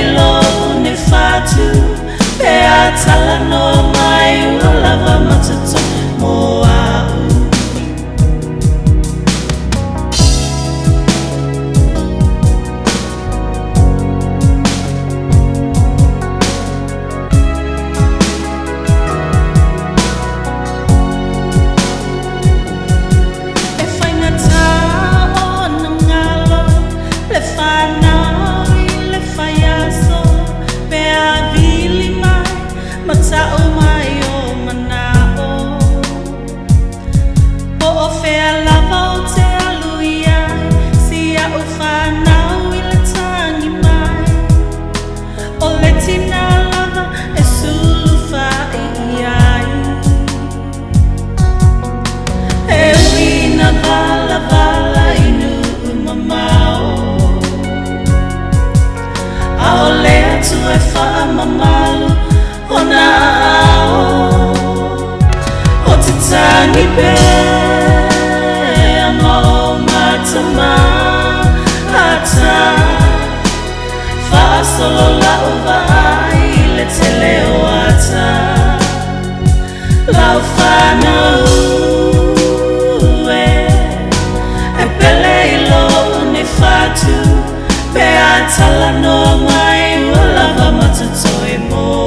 ilo ne fatu pe atala no mai lava matuto moa solo la vai le teleoata la fana e pele lo ne fatu pe atala no mai lava matuto e moa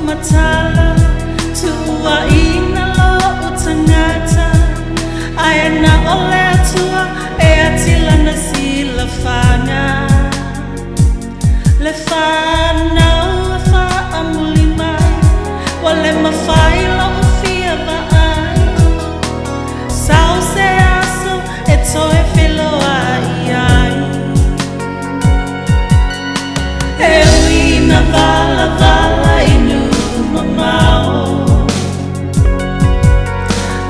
matala tua ina lo utangata ayana ole tua e atila na sila fana le fana fa amulima wale mafaila ufia ba ai sao se aso e toe filo ai e uina vala vala inu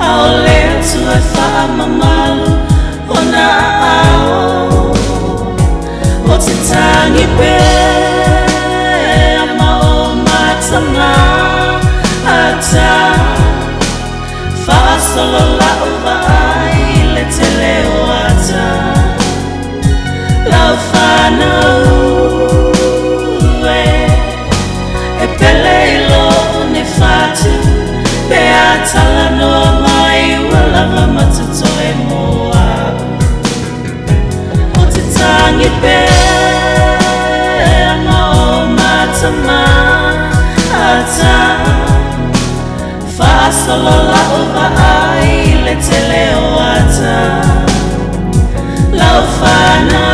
Aolea tua fa mamalu ona ao o te tangi pe ama o matama ata fa solo la uva ai le te leo ata la fana e pele lo ne fatu pe atala no mai lava matuto e moa o te tangi pe ama o matama ata fa solo la uva ai le te leo ata la fana